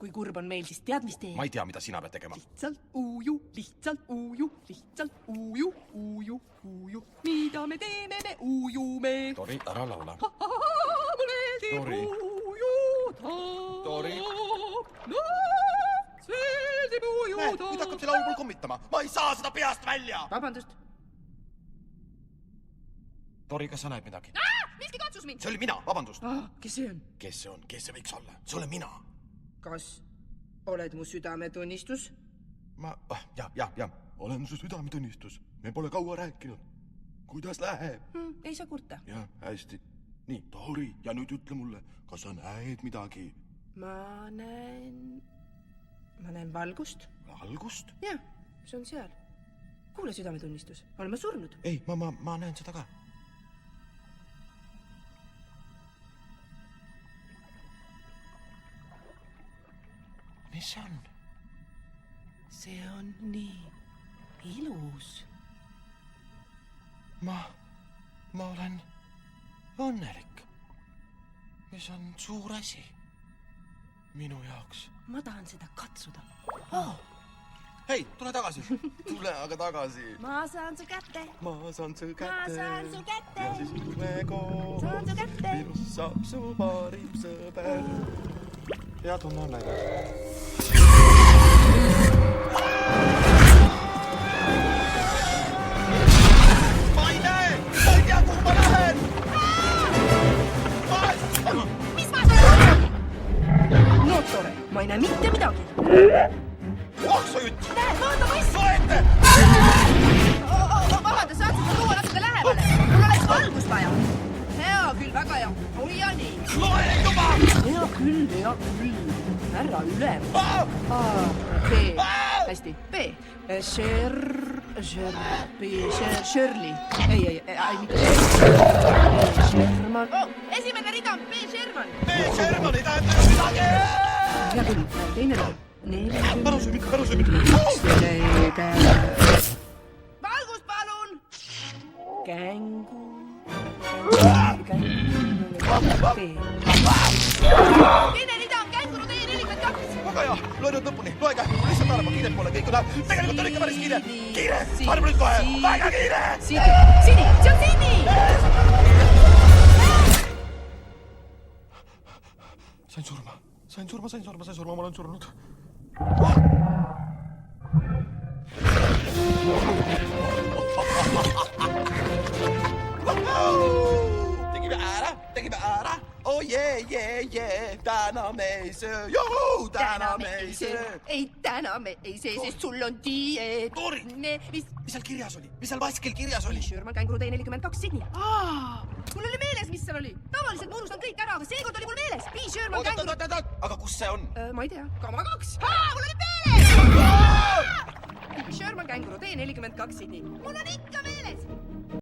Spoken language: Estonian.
kui kurb on meil, siis tead, mis tee? Ma ei tea, mida sina pead tegema. Lihtsalt uuju, lihtsalt uuju, lihtsalt uuju, uuju, uuju. Mida me teeme, me uujume. Tori, ära laula. Mulle teeb uujuda. Tori. Meeldib uujuda. Nüüd hakkab see laulpool kummitama. Ma ei saa seda peast välja. Vabandust. Tori, kas sa näed midagi? Miski katsus mind. See oli mina, vabandust. Kes see on? Kes see on? Kes see võiks olla? See olen mina. Kas oled mu südametunnistus? Ja. Olen su südametunnistus. Me pole kaua rääkinud. Kuidas läheb? Ei saa kurta. Ja, hästi. Nii, Tori, ja nüüd ütle mulle, kas sa näed midagi? Ma näen valgust. Valgust? Jah, see on seal. Kuule, südametunnistus. Olen ma surnud? Ei, ma näen seda ka. Mis see on? See on nii ilus. Ma olen õnnelik. Mis on suur asi minu jaoks. Ma tahan seda katsuda. Hei, tule tagasi. Tule aga tagasi. Ma saan su kätte. Ma saan su kätte. Ja siis me koos. Saan su kätte. Minust saab su parim sõber. Head on näinud. Ma ei näe! Ma ei tea, kuhu ma lähen! Mis ma saan? No tore, ma ei näe mitte midagi. Oksojütt! Näe, vaata mass! Loe ette! Vabanda, saad seda tuua natuke lähemale? Mul oleks valgust vaja. Hea küll, väga hea. Oi ja nii. Loe juba! Hea küll. Härra ülem. B. Hästi. B. Shirley. Ei, mitte Sherman. Esimene rida on B. Sherman. B. Sherman ei tähenda midagi! Hea küll, teine rida. Pärusõmik. Valgust palun! Kängu. Teine rida on känguru tee 42. Väga hea, loe nüüd lõpuni, loege, lihtsalt arva kiiret pole kõik üle. Tegelikult on ikka päris kiire. Kiire, arva nüüd kohe, väga kiire! Sini, see on Sini! Sain surma, ma olen surnud. Tegime ära. Oh yeah. Täna me ei söö. Juhu, täna me ei söö. Ei, täna me ei söö, sest sul on dieet. Tori, mis seal kirjas oli? Mis seal vaskil kirjas oli? Sherman känguru tee 42 Sydney. Mul oli meeles, mis seal oli. Tavaliselt ma unustan kõik ära, aga seekord oli mul meeles. Sherman känguru... Aga kus see on? Ma ei tea. Kama 2. Mul oli meeles! Sherman känguru tee 42 Sydney. Mul on ikka meeles.